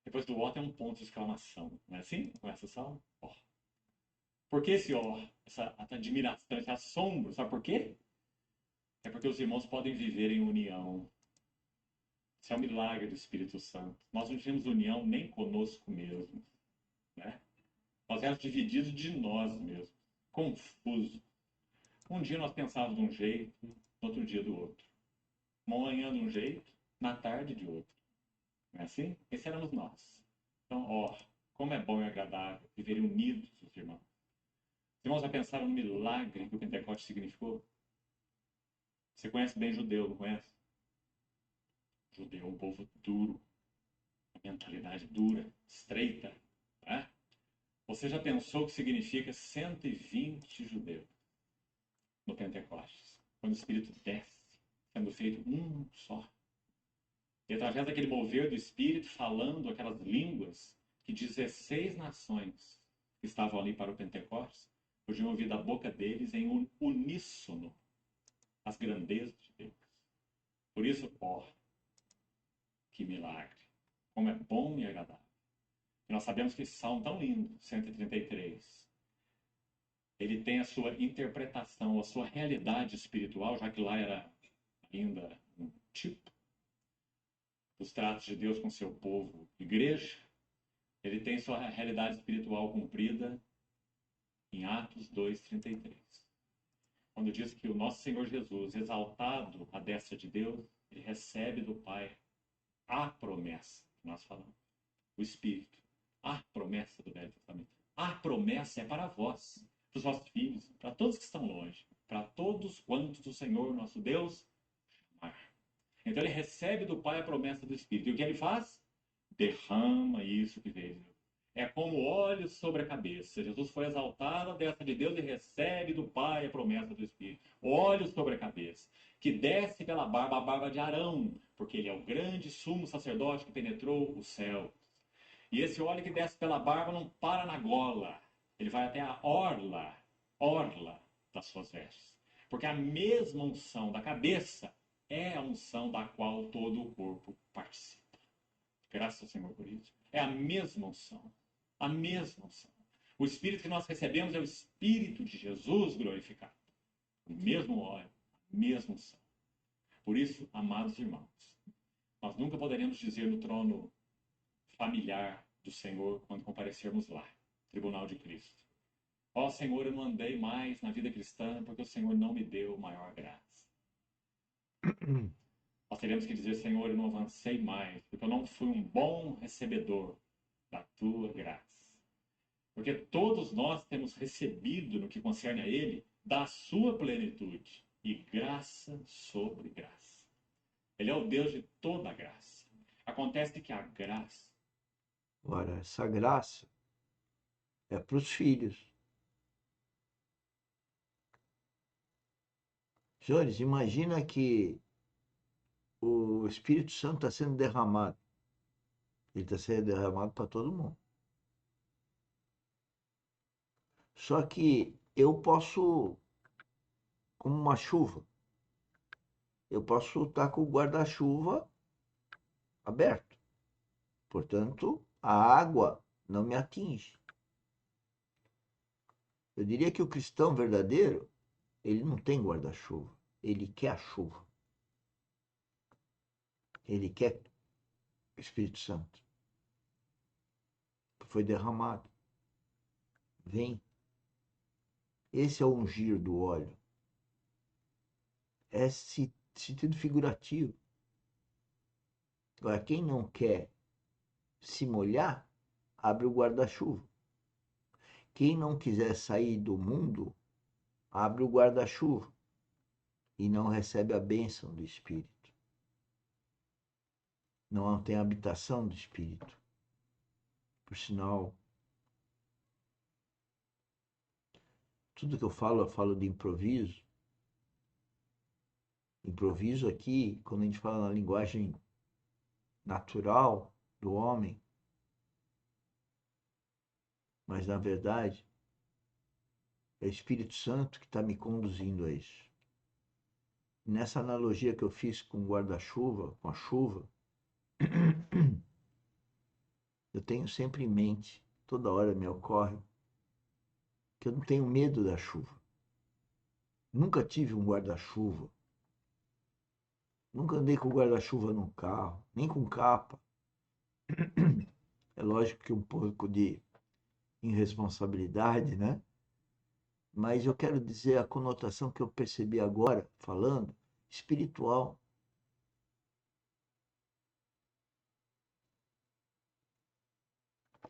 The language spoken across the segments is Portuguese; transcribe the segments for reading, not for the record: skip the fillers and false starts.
Depois do ó tem um ponto de exclamação. Não é assim? Começa o salmo? Ó. Por que esse ó? Essa admiração, esse assombro. Sabe por quê? É porque os irmãos podem viver em união. Isso é um milagre do Espírito Santo. Nós não tínhamos união nem conosco mesmo, né? Nós éramos divididos de nós mesmos, confusos. Um dia nós pensávamos de um jeito, no outro dia do outro. Uma manhã de um jeito, na tarde de outro. Não é assim? Esse éramos nós. Então, ó, como é bom e agradável viver unidos, os irmãos. Os irmãos já pensaram no milagre que o Pentecoste significou? Você conhece bem judeu, não conhece? Judeu é um povo duro, uma mentalidade dura, estreita, né? Você já pensou o que significa 120 judeus no Pentecostes? Quando o Espírito desce, sendo feito um só. E através daquele mover do Espírito, falando aquelas línguas que 16 nações que estavam ali para o Pentecostes podiam ouvir da boca deles em uníssono as grandezas de Deus. Por isso, ó, que milagre! Como é bom e agradável. E nós sabemos que esse salmo tão lindo, 133, ele tem a sua interpretação, a sua realidade espiritual, já que lá era ainda um tipo dos tratos de Deus com seu povo, igreja. Ele tem sua realidade espiritual cumprida em Atos 2:33. Quando diz que o nosso Senhor Jesus, exaltado à destra de Deus, ele recebe do Pai a promessa que nós falamos, o Espírito, a promessa do Velho Testamento. A promessa é para vós, para os vossos filhos, para todos que estão longe, para todos quantos o Senhor, nosso Deus, amar. Então ele recebe do Pai a promessa do Espírito. E o que ele faz? Derrama isso que veio. É como óleo sobre a cabeça. Jesus foi exaltado à destra de Deus e recebe do Pai a promessa do Espírito. Óleo sobre a cabeça, que desce pela barba, a barba de Arão, porque ele é o grande sumo sacerdote que penetrou o céu. E esse óleo que desce pela barba não para na gola. Ele vai até a orla das suas vestes. Porque a mesma unção da cabeça é a unção da qual todo o corpo participa. Graças ao Senhor por isso. É a mesma unção. A mesma unção. O Espírito que nós recebemos é o Espírito de Jesus glorificado. O mesmo óleo, a mesma unção. Por isso, amados irmãos, nós nunca poderemos dizer no trono familiar do Senhor quando comparecermos lá, tribunal de Cristo. Ó Senhor, eu não andei mais na vida cristã porque o Senhor não me deu maior graça. Nós teremos que dizer, Senhor, eu não avancei mais porque eu não fui um bom recebedor da tua graça. Porque todos nós temos recebido, no que concerne a Ele, da sua plenitude e graça sobre graça. Ele é o Deus de toda a graça. Acontece que a graça. Ora, essa graça é para os filhos. Senhores, imagina que o Espírito Santo está sendo derramado. Ele está sendo derramado para todo mundo. Só que eu posso, como uma chuva, eu posso estar com o guarda-chuva aberto. Portanto, a água não me atinge. Eu diria que o cristão verdadeiro, ele não tem guarda-chuva. Ele quer a chuva. Ele quer o Espírito Santo. Foi derramado. Vem. Esse é o ungir do óleo. É sentido figurativo. Agora, quem não quer se molhar, abre o guarda-chuva. Quem não quiser sair do mundo, abre o guarda-chuva e não recebe a bênção do Espírito. Não tem habitação do Espírito. Por sinal, tudo que eu falo de improviso. Improviso aqui, quando a gente fala na linguagem natural do homem, mas na verdade é o Espírito Santo que está me conduzindo a isso. Nessa analogia que eu fiz com o guarda-chuva, com a chuva, eu tenho sempre em mente, toda hora me ocorre, que eu não tenho medo da chuva. Nunca tive um guarda-chuva. Nunca andei com guarda-chuva num carro, nem com capa. É lógico que um pouco de irresponsabilidade, né? Mas eu quero dizer a conotação que eu percebi agora, falando, espiritual.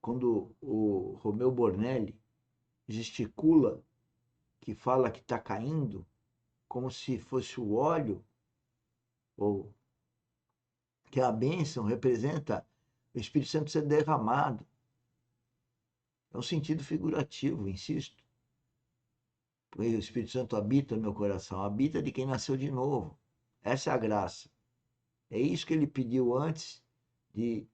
Quando o Romeu Bornelli gesticula, que fala que está caindo, como se fosse o óleo, ou que a bênção representa o Espírito Santo ser derramado. É um sentido figurativo, insisto. Porque o Espírito Santo habita no meu coração, habita de quem nasceu de novo. Essa é a graça. É isso que ele pediu antes de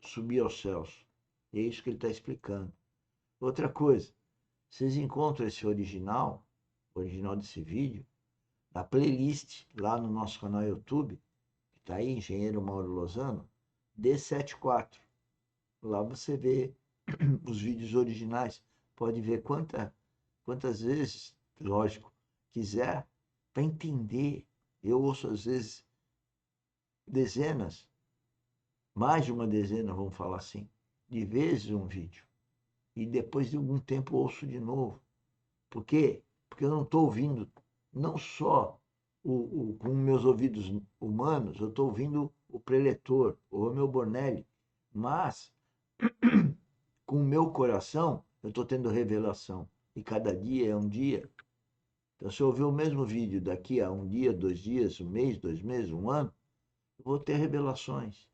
subir aos céus. É isso que ele está explicando. Outra coisa, vocês encontram esse original, o original desse vídeo, na playlist lá no nosso canal YouTube, que está aí, Engenheiro Mauro Lozano, D74. Lá você vê os vídeos originais. Pode ver quantas vezes, lógico, quiser, para entender. Eu ouço às vezes dezenas, mais de uma dezena, vamos falar assim, de vezes um vídeo. E depois de algum tempo ouço de novo. Por quê? Porque eu não estou ouvindo não só com meus ouvidos humanos, eu estou ouvindo o preletor, o Romeu Bornelli, mas com o meu coração eu estou tendo revelação. E cada dia é um dia. Então, se eu ouvir o mesmo vídeo daqui a um dia, 2 dias, um mês, 2 meses, um ano, eu vou ter revelações.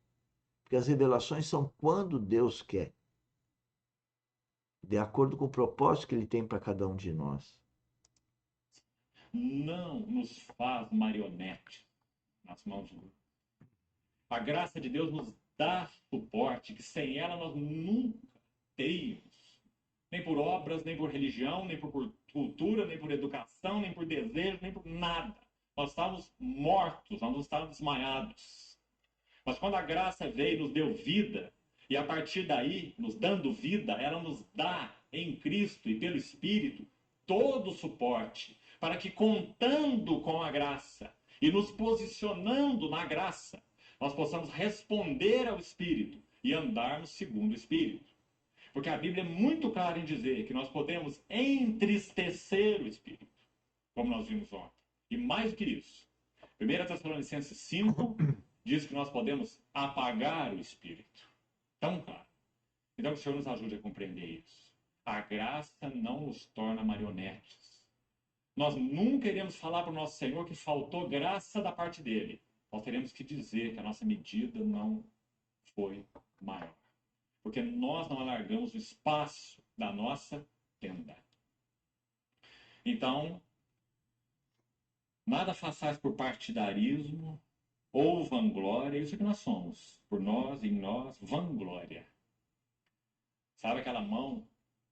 Porque as revelações são quando Deus quer, de acordo com o propósito que Ele tem para cada um de nós. Não nos faz marionetes nas mãos do. A graça de Deus nos dá suporte que sem ela nós nunca teríamos. Nem por obras, nem por religião, nem por cultura, nem por educação, nem por desejo, nem por nada. Nós estávamos mortos, nós estávamos desmaiados. Mas quando a graça veio e nos deu vida, e a partir daí, nos dando vida, ela nos dá em Cristo e pelo Espírito todo o suporte para que, contando com a graça e nos posicionando na graça, nós possamos responder ao Espírito e andarmos segundo o Espírito. Porque a Bíblia é muito clara em dizer que nós podemos entristecer o Espírito, como nós vimos ontem. E mais do que isso, 1 Tessalonicenses 5 diz que nós podemos apagar o Espírito. Tão claro. Então que o Senhor nos ajude a compreender isso. A graça não nos torna marionetes. Nós nunca iremos falar para o nosso Senhor que faltou graça da parte dele. Nós teremos que dizer que a nossa medida não foi maior. Porque nós não alargamos o espaço da nossa tenda. Então, nada façais por partidarismo ou vanglória, isso que nós somos. Por nós, em nós, vanglória. Sabe aquela mão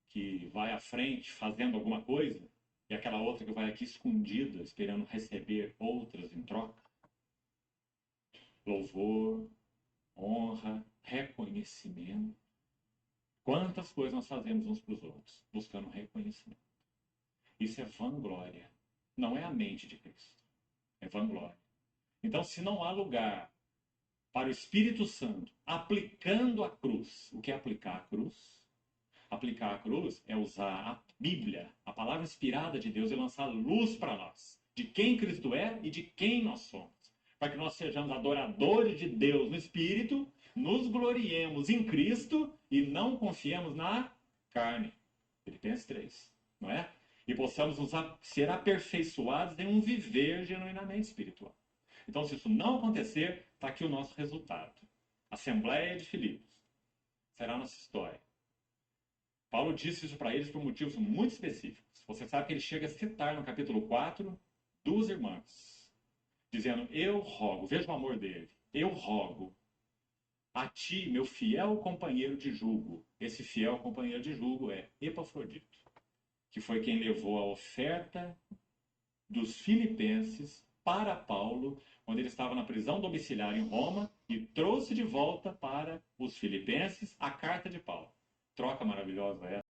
que vai à frente fazendo alguma coisa e aquela outra que vai aqui escondida, esperando receber outras em troca? Louvor, honra, reconhecimento. Quantas coisas nós fazemos uns para os outros, buscando reconhecimento. Isso é vanglória. Não é a mente de Cristo. É vanglória. Então, se não há lugar para o Espírito Santo aplicando a cruz, o que é aplicar a cruz? Aplicar a cruz é usar a Bíblia, a palavra inspirada de Deus, e lançar luz para nós, de quem Cristo é e de quem nós somos. Para que nós sejamos adoradores de Deus no Espírito, nos gloriemos em Cristo e não confiemos na carne. Filipenses 3, não é? E possamos ser aperfeiçoados em um viver genuinamente espiritual. Então, se isso não acontecer, está aqui o nosso resultado. Assembleia de Filipos será a nossa história. Paulo disse isso para eles por motivos muito específicos. Você sabe que ele chega a citar no capítulo 4 duas irmãs, dizendo: eu rogo, veja o amor dele, eu rogo a ti, meu fiel companheiro de jugo. Esse fiel companheiro de jugo é Epafrodito, que foi quem levou a oferta dos filipenses para Paulo, quando ele estava na prisão domiciliar em Roma, e trouxe de volta para os filipenses a carta de Paulo. Troca maravilhosa essa.